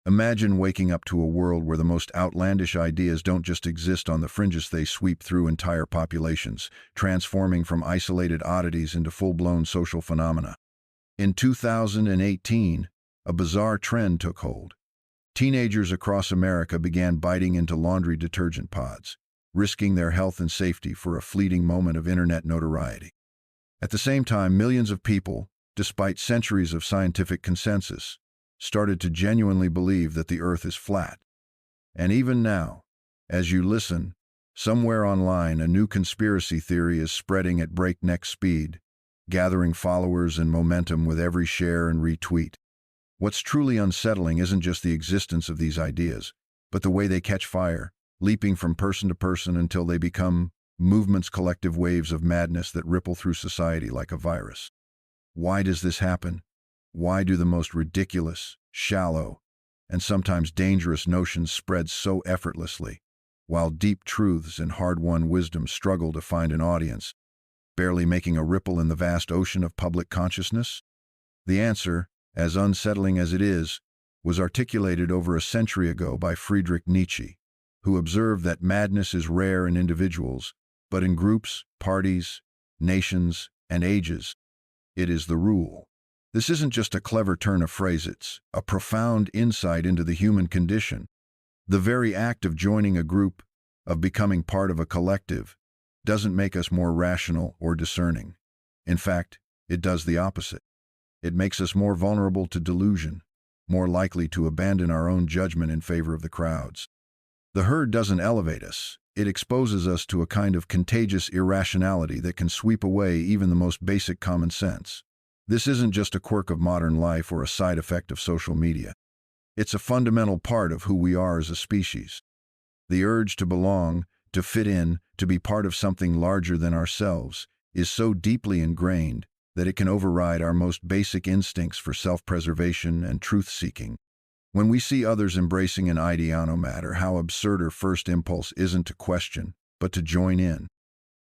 Imagine waking up to a world where the most outlandish ideas don't just exist on the fringes, they sweep through entire populations, transforming from isolated oddities into full-blown social phenomena. In 2018, a bizarre trend took hold. Teenagers across America began biting into laundry detergent pods, risking their health and safety for a fleeting moment of internet notoriety. At the same time, millions of people, despite centuries of scientific consensus, started to genuinely believe that the Earth is flat. And even now, as you listen, somewhere online a new conspiracy theory is spreading at breakneck speed, gathering followers and momentum with every share and retweet. What's truly unsettling isn't just the existence of these ideas, but the way they catch fire, leaping from person to person until they become movements, collective waves of madness that ripple through society like a virus. Why does this happen? Why do the most ridiculous, shallow, and sometimes dangerous notions spread so effortlessly, while deep truths and hard-won wisdom struggle to find an audience, barely making a ripple in the vast ocean of public consciousness? The answer, as unsettling as it is, was articulated over a century ago by Friedrich Nietzsche, who observed that madness is rare in individuals, but in groups, parties, nations, and ages, it is the rule. This isn't just a clever turn of phrase, it's a profound insight into the human condition. The very act of joining a group, of becoming part of a collective, doesn't make us more rational or discerning. In fact, it does the opposite. It makes us more vulnerable to delusion, more likely to abandon our own judgment in favor of the crowds. The herd doesn't elevate us, it exposes us to a kind of contagious irrationality that can sweep away even the most basic common sense. This isn't just a quirk of modern life or a side effect of social media. It's a fundamental part of who we are as a species. The urge to belong, to fit in, to be part of something larger than ourselves, is so deeply ingrained that it can override our most basic instincts for self-preservation and truth-seeking. When we see others embracing an idea, no matter how absurd, our first impulse isn't to question, but to join in.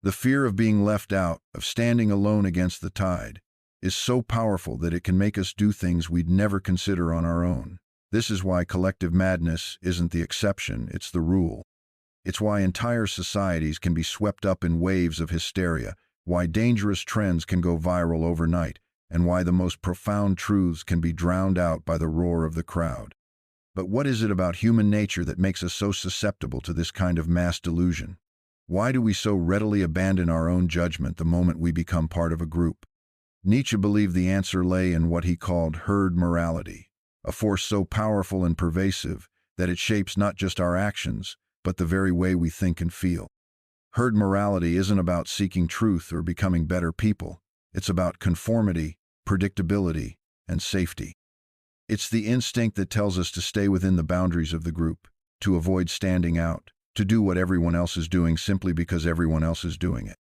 The fear of being left out, of standing alone against the tide, is so powerful that it can make us do things we'd never consider on our own. This is why collective madness isn't the exception, it's the rule. It's why entire societies can be swept up in waves of hysteria, why dangerous trends can go viral overnight, and why the most profound truths can be drowned out by the roar of the crowd. But what is it about human nature that makes us so susceptible to this kind of mass delusion? Why do we so readily abandon our own judgment the moment we become part of a group? Nietzsche believed the answer lay in what he called herd morality, a force so powerful and pervasive that it shapes not just our actions, but the very way we think and feel. Herd morality isn't about seeking truth or becoming better people. It's about conformity, predictability, and safety. It's the instinct that tells us to stay within the boundaries of the group, to avoid standing out, to do what everyone else is doing simply because everyone else is doing it.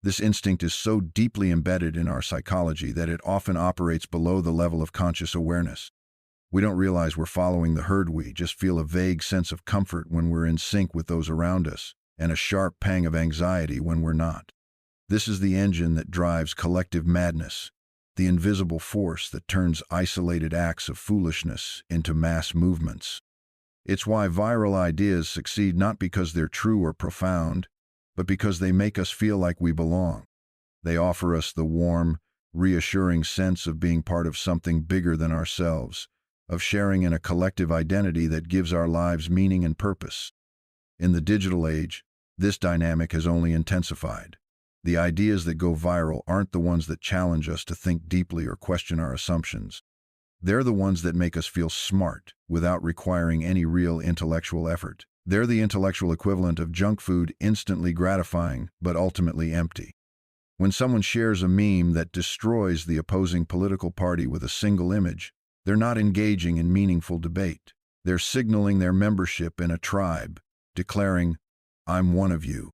This instinct is so deeply embedded in our psychology that it often operates below the level of conscious awareness. We don't realize we're following the herd, we just feel a vague sense of comfort when we're in sync with those around us, and a sharp pang of anxiety when we're not. This is the engine that drives collective madness, the invisible force that turns isolated acts of foolishness into mass movements. It's why viral ideas succeed not because they're true or profound, but because they make us feel like we belong. They offer us the warm, reassuring sense of being part of something bigger than ourselves, of sharing in a collective identity that gives our lives meaning and purpose. In the digital age, this dynamic has only intensified. The ideas that go viral aren't the ones that challenge us to think deeply or question our assumptions. They're the ones that make us feel smart without requiring any real intellectual effort. They're the intellectual equivalent of junk food, instantly gratifying, but ultimately empty. When someone shares a meme that destroys the opposing political party with a single image, they're not engaging in meaningful debate. They're signaling their membership in a tribe, declaring, "I'm one of you.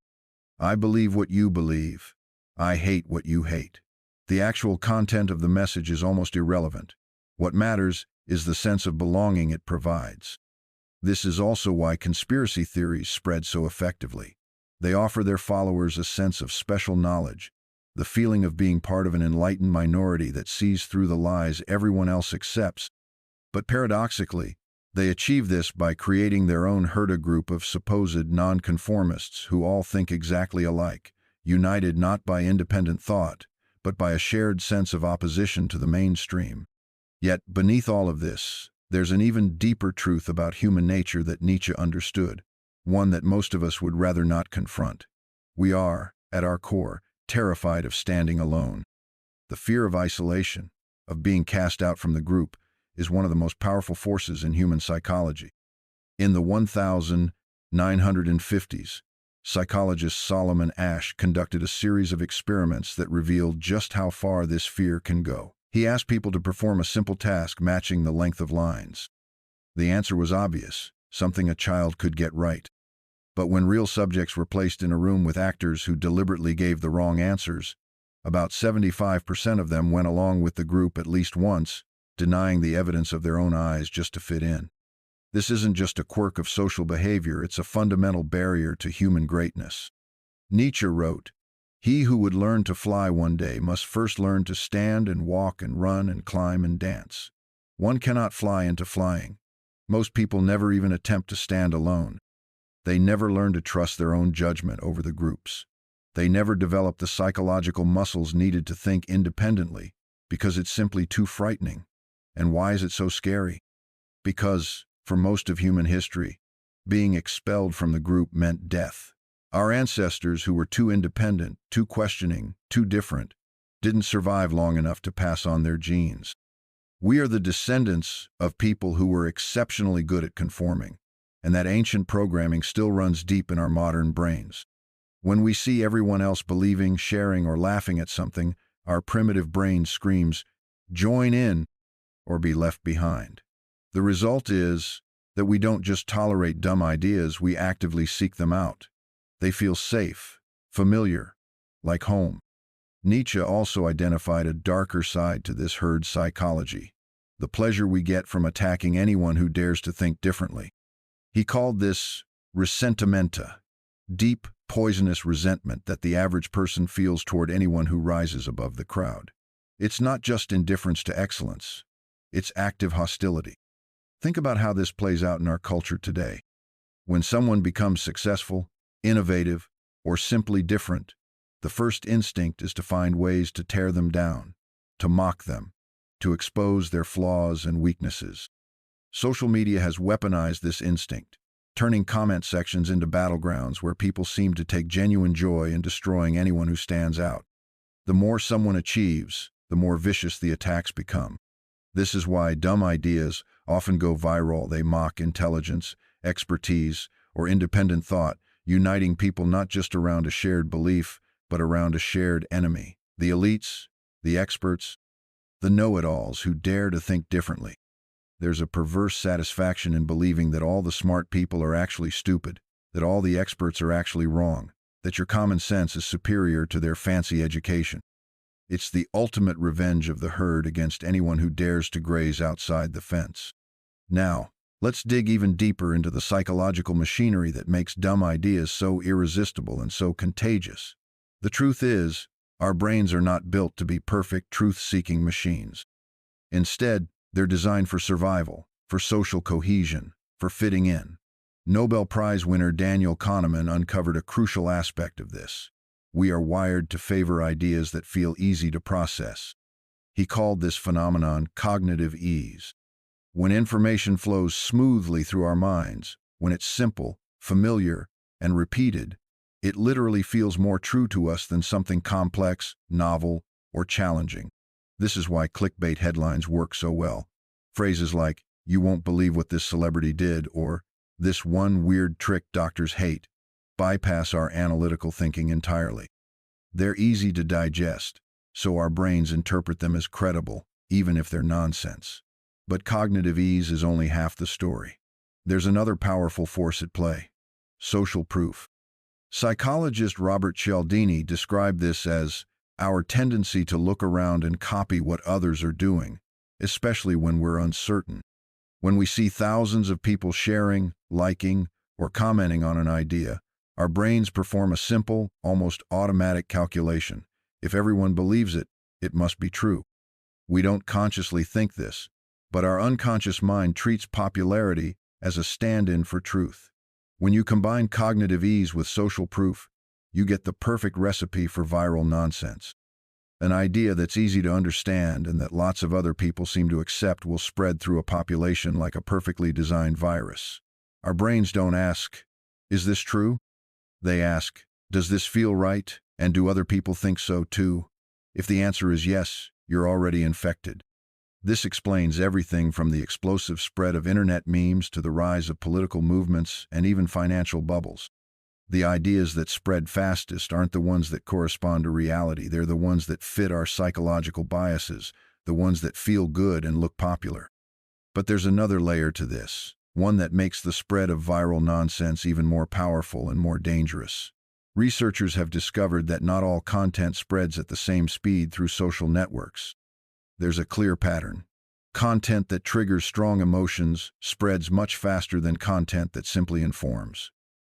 I believe what you believe. I hate what you hate." The actual content of the message is almost irrelevant. What matters is the sense of belonging it provides. This is also why conspiracy theories spread so effectively. They offer their followers a sense of special knowledge, the feeling of being part of an enlightened minority that sees through the lies everyone else accepts. But paradoxically, They achieve this by creating their own herd group of supposed nonconformists who all think exactly alike, united not by independent thought, but by a shared sense of opposition to the mainstream. Yet, beneath all of this, there's an even deeper truth about human nature that Nietzsche understood, one that most of us would rather not confront. We are, at our core, terrified of standing alone. The fear of isolation, of being cast out from the group, is one of the most powerful forces in human psychology. In the 1950s, psychologist Solomon Asch conducted a series of experiments that revealed just how far this fear can go. He asked people to perform a simple task matching the length of lines. The answer was obvious, something a child could get right. But when real subjects were placed in a room with actors who deliberately gave the wrong answers, about 75% of them went along with the group at least once, denying the evidence of their own eyes just to fit in. This isn't just a quirk of social behavior, it's a fundamental barrier to human greatness. Nietzsche wrote, "He who would learn to fly one day must first learn to stand and walk and run and climb and dance. One cannot fly into flying. Most people never even attempt to stand alone. They never learn to trust their own judgment over the group's. They never develop the psychological muscles needed to think independently, because it's simply too frightening. And why is it so scary? Because, for most of human history, being expelled from the group meant death. Our ancestors, who were too independent, too questioning, too different, didn't survive long enough to pass on their genes. We are the descendants of people who were exceptionally good at conforming, and that ancient programming still runs deep in our modern brains. When we see everyone else believing, sharing, or laughing at something, our primitive brain screams, "Join in," or be left behind. The result is that we don't just tolerate dumb ideas, we actively seek them out. They feel safe, familiar, like home. Nietzsche also identified a darker side to this herd psychology, the pleasure we get from attacking anyone who dares to think differently. He called this ressentimenta, deep, poisonous resentment that the average person feels toward anyone who rises above the crowd. It's not just indifference to excellence, it's active hostility. Think about how this plays out in our culture today. When someone becomes successful, innovative, or simply different, the first instinct is to find ways to tear them down, to mock them, to expose their flaws and weaknesses. Social media has weaponized this instinct, turning comment sections into battlegrounds where people seem to take genuine joy in destroying anyone who stands out. The more someone achieves, the more vicious the attacks become. This is why dumb ideas often go viral. They mock intelligence, expertise, or independent thought, uniting people not just around a shared belief, but around a shared enemy: the elites, the experts, the know-it-alls who dare to think differently. There's a perverse satisfaction in believing that all the smart people are actually stupid, that all the experts are actually wrong, that your common sense is superior to their fancy education. It's the ultimate revenge of the herd against anyone who dares to graze outside the fence. Now, let's dig even deeper into the psychological machinery that makes dumb ideas so irresistible and so contagious. The truth is, our brains are not built to be perfect, truth-seeking machines. Instead, they're designed for survival, for social cohesion, for fitting in. Nobel Prize winner Daniel Kahneman uncovered a crucial aspect of this. We are wired to favor ideas that feel easy to process. He called this phenomenon cognitive ease. When information flows smoothly through our minds, when it's simple, familiar, and repeated, it literally feels more true to us than something complex, novel, or challenging. This is why clickbait headlines work so well. Phrases like, "You won't believe what this celebrity did," or "This one weird trick doctors hate," bypass our analytical thinking entirely. They're easy to digest, so our brains interpret them as credible, even if they're nonsense. But cognitive ease is only half the story. There's another powerful force at play: social proof. Psychologist Robert Cialdini described this as our tendency to look around and copy what others are doing, especially when we're uncertain. When we see thousands of people sharing, liking, or commenting on an idea, our brains perform a simple, almost automatic calculation. If everyone believes it, it must be true. We don't consciously think this, But our unconscious mind treats popularity as a stand-in for truth. When you combine cognitive ease with social proof, you get the perfect recipe for viral nonsense. An idea that's easy to understand and that lots of other people seem to accept will spread through a population like a perfectly designed virus. Our brains don't ask, "Is this true?" They ask, "Does this feel right? And do other people think so too?" If the answer is yes, you're already infected. This explains everything from the explosive spread of internet memes to the rise of political movements and even financial bubbles. The ideas that spread fastest aren't the ones that correspond to reality. They're the ones that fit our psychological biases, the ones that feel good and look popular. But there's another layer to this, one that makes the spread of viral nonsense even more powerful and more dangerous. Researchers have discovered that not all content spreads at the same speed through social networks. There's a clear pattern. Content that triggers strong emotions spreads much faster than content that simply informs.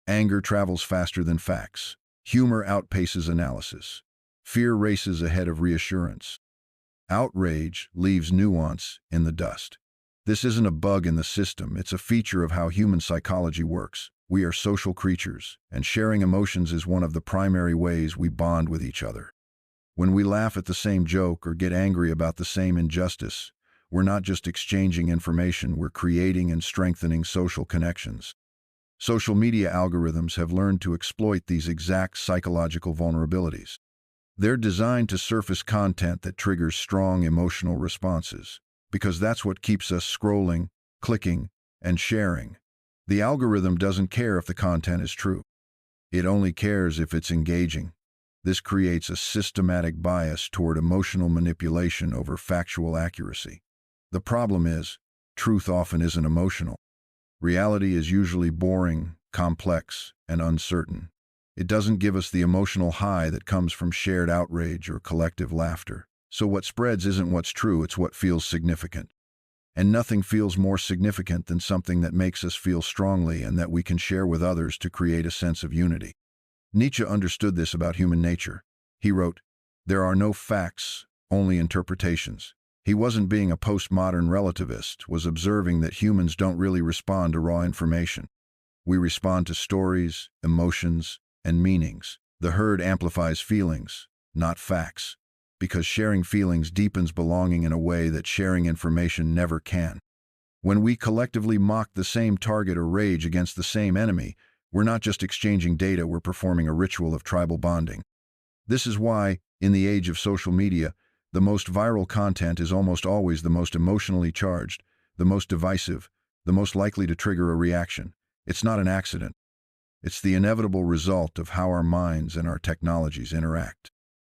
Anger travels faster than facts. Humor outpaces analysis. Fear races ahead of reassurance. Outrage leaves nuance in the dust. This isn't a bug in the system, it's a feature of how human psychology works. We are social creatures, and sharing emotions is one of the primary ways we bond with each other. When we laugh at the same joke or get angry about the same injustice, we're not just exchanging information, we're creating and strengthening social connections. Social media algorithms have learned to exploit these exact psychological vulnerabilities. They're designed to surface content that triggers strong emotional responses, because that's what keeps us scrolling, clicking, and sharing. The algorithm doesn't care if the content is true. It only cares if it's engaging. This creates a systematic bias toward emotional manipulation over factual accuracy. The problem is, truth often isn't emotional. Reality is usually boring, complex, and uncertain. It doesn't give us the emotional high that comes from shared outrage or collective laughter. So what spreads isn't what's true, it's what feels significant. And nothing feels more significant than something that makes us feel strongly and that we can share with others to create a sense of unity. Nietzsche understood this about human nature. He wrote, "There are no facts, only interpretations." He wasn't being a postmodern relativist, was observing that humans don't really respond to raw information. We respond to stories, emotions, and meanings. The herd amplifies feelings, not facts, because sharing feelings deepens belonging in a way that sharing information never can. When we collectively mock the same target or rage against the same enemy, we're not just exchanging data, we're performing a ritual of tribal bonding. This is why, in the age of social media, the most viral content is almost always the most emotionally charged, the most divisive, the most likely to trigger a reaction. It's not an accident. It's the inevitable result of how our minds and our technologies interact.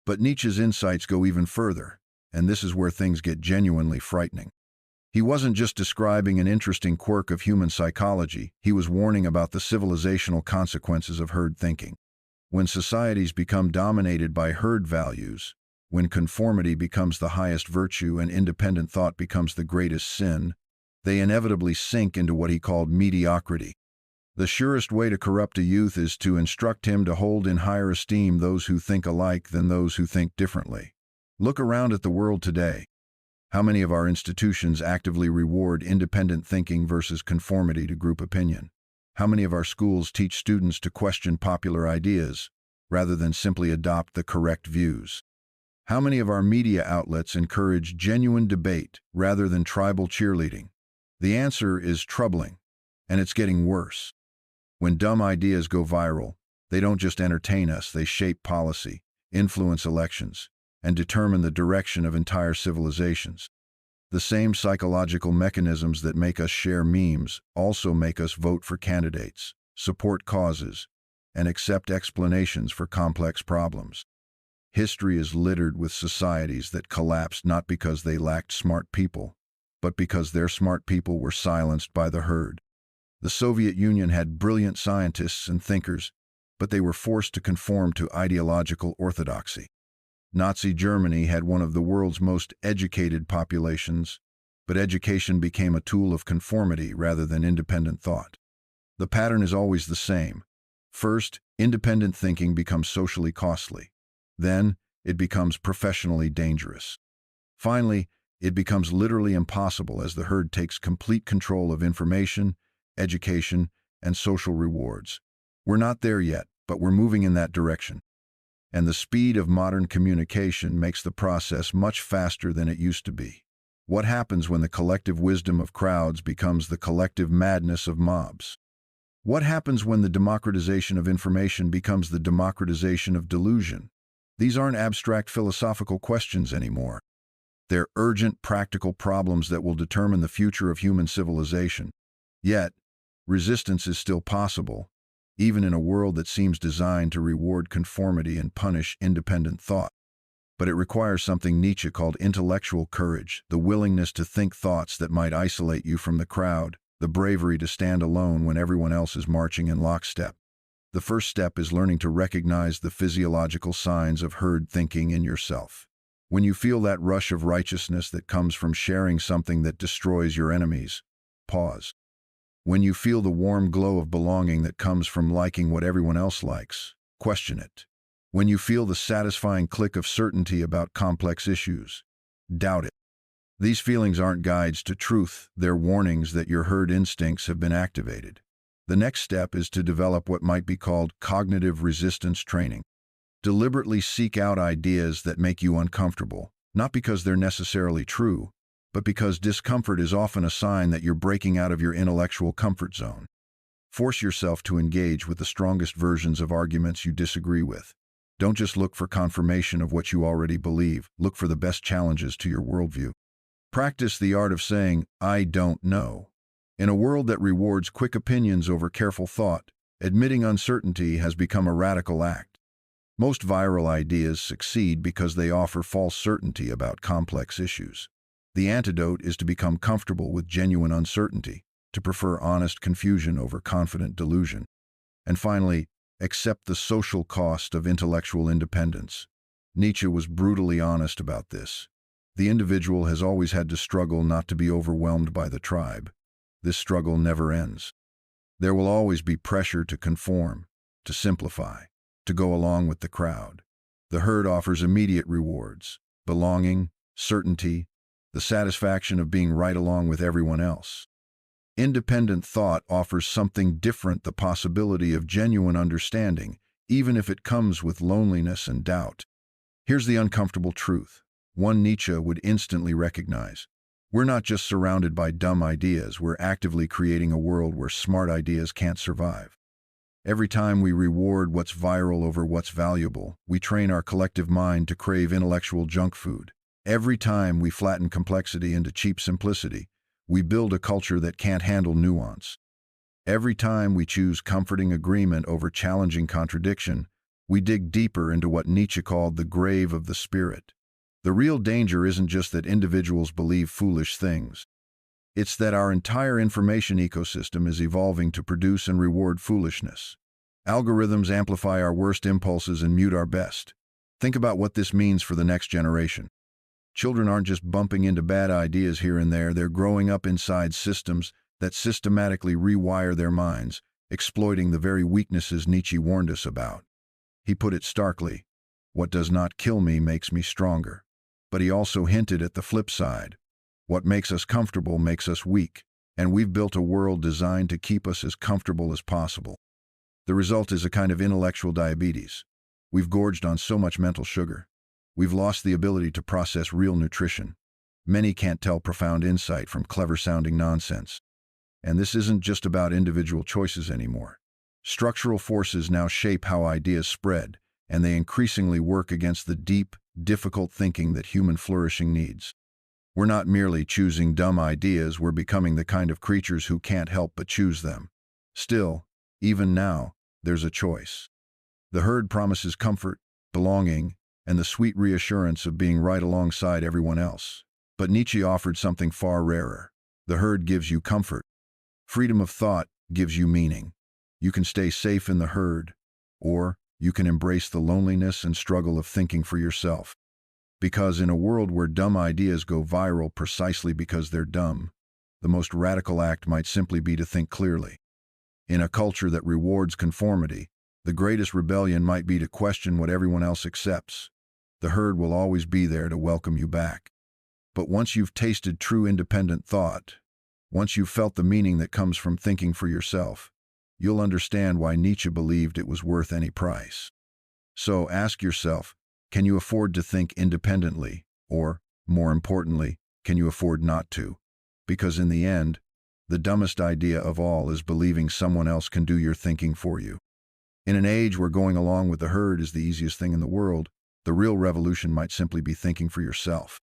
But Nietzsche's insights go even further, and this is where things get genuinely frightening. He wasn't just describing an interesting quirk of human psychology, he was warning about the civilizational consequences of herd thinking. When societies become dominated by herd values, when conformity becomes the highest virtue and independent thought becomes the greatest sin, they inevitably sink into what he called mediocrity. The surest way to corrupt a youth is to instruct him to hold in higher esteem those who think alike than those who think differently. Look around at the world today. How many of our institutions actively reward independent thinking versus conformity to group opinion? How many of our schools teach students to question popular ideas rather than simply adopt the correct views? How many of our media outlets encourage genuine debate rather than tribal cheerleading? The answer is troubling, and it's getting worse. When dumb ideas go viral, they don't just entertain us, they shape policy, influence elections, and determine the direction of entire civilizations. The same psychological mechanisms that make us share memes also make us vote for candidates, support causes, and accept explanations for complex problems. History is littered with societies that collapsed not because they lacked smart people, but because their smart people were silenced by the herd. The Soviet Union had brilliant scientists and thinkers, but they were forced to conform to ideological orthodoxy. Nazi Germany had one of the world's most educated populations, but education became a tool of conformity rather than independent thought. The pattern is always the same. First, independent thinking becomes socially costly. Then, it becomes professionally dangerous. Finally, It becomes literally impossible as the herd takes complete control of information, education, and social rewards. We're not there yet, but we're moving in that direction. And the speed of modern communication makes the process much faster than it used to be. What happens when the collective wisdom of crowds becomes the collective madness of mobs? What happens when the democratization of information becomes the democratization of delusion? These aren't abstract philosophical questions anymore. They're urgent, practical problems that will determine the future of human civilization. Yet, resistance is still possible, even in a world that seems designed to reward conformity and punish independent thought. But it requires something Nietzsche called intellectual courage, the willingness to think thoughts that might isolate you from the crowd, the bravery to stand alone when everyone else is marching in lockstep. The first step is learning to recognize the physiological signs of herd thinking in yourself. When you feel that rush of righteousness that comes from sharing something that destroys your enemies, pause. When you feel the warm glow of belonging that comes from liking what everyone else likes, question it. When you feel the satisfying click of certainty about complex issues, doubt it. These feelings aren't guides to truth, they're warnings that your herd instincts have been activated. The next step is to develop what might be called cognitive resistance training. Deliberately seek out ideas that make you uncomfortable, not because they're necessarily true, but because discomfort is often a sign that you're breaking out of your intellectual comfort zone. Force yourself to engage with the strongest versions of arguments you disagree with. Don't just look for confirmation of what you already believe, look for the best challenges to your worldview. Practice the art of saying, "I don't know." In a world that rewards quick opinions over careful thought, admitting uncertainty has become a radical act. Most viral ideas succeed because they offer false certainty about complex issues. The antidote is to become comfortable with genuine uncertainty, to prefer honest confusion over confident delusion. And finally, accept the social cost of intellectual independence. Nietzsche was brutally honest about this. The individual has always had to struggle not to be overwhelmed by the tribe. This struggle never ends. There will always be pressure to conform, to simplify, to go along with the crowd. The herd offers immediate rewards: belonging, certainty, the satisfaction of being right along with everyone else. Independent thought offers something different, the possibility of genuine understanding, even if it comes with loneliness and doubt. Here's the uncomfortable truth, one Nietzsche would instantly recognize. We're not just surrounded by dumb ideas, we're actively creating a world where smart ideas can't survive. Every time we reward what's viral over what's valuable, we train our collective mind to crave intellectual junk food. Every time we flatten complexity into cheap simplicity, we build a culture that can't handle nuance. Every time we choose comforting agreement over challenging contradiction, we dig deeper into what Nietzsche called the grave of the spirit. The real danger isn't just that individuals believe foolish things. It's that our entire information ecosystem is evolving to produce and reward foolishness. Algorithms amplify our worst impulses and mute our best. Think about what this means for the next generation. Children aren't just bumping into bad ideas here and there, they're growing up inside systems that systematically rewire their minds, exploiting the very weaknesses Nietzsche warned us about. He put it starkly, "What does not kill me makes me stronger." But he also hinted at the flip side. What makes us comfortable makes us weak, and we've built a world designed to keep us as comfortable as possible. The result is a kind of intellectual diabetes. We've gorged on so much mental sugar. We've lost the ability to process real nutrition. Many can't tell profound insight from clever-sounding nonsense. And this isn't just about individual choices anymore. Structural forces now shape how ideas spread, and they increasingly work against the deep, difficult thinking that human flourishing needs. We're not merely choosing dumb ideas, we're becoming the kind of creatures who can't help but choose them. Still, even now, there's a choice. The herd promises comfort, belonging, and the sweet reassurance of being right alongside everyone else. But Nietzsche offered something far rarer. The herd gives you comfort. Freedom of thought gives you meaning. You can stay safe in the herd, or you can embrace the loneliness and struggle of thinking for yourself. Because in a world where dumb ideas go viral precisely because they're dumb, the most radical act might simply be to think clearly. In a culture that rewards conformity, the greatest rebellion might be to question what everyone else accepts. The herd will always be there to welcome you back. But once you've tasted true independent thought, once you've felt the meaning that comes from thinking for yourself, you'll understand why Nietzsche believed it was worth any price. So ask yourself, can you afford to think independently? Or, more importantly, can you afford not to? Because in the end, the dumbest idea of all is believing someone else can do your thinking for you. In an age where going along with the herd is the easiest thing in the world, the real revolution might simply be thinking for yourself.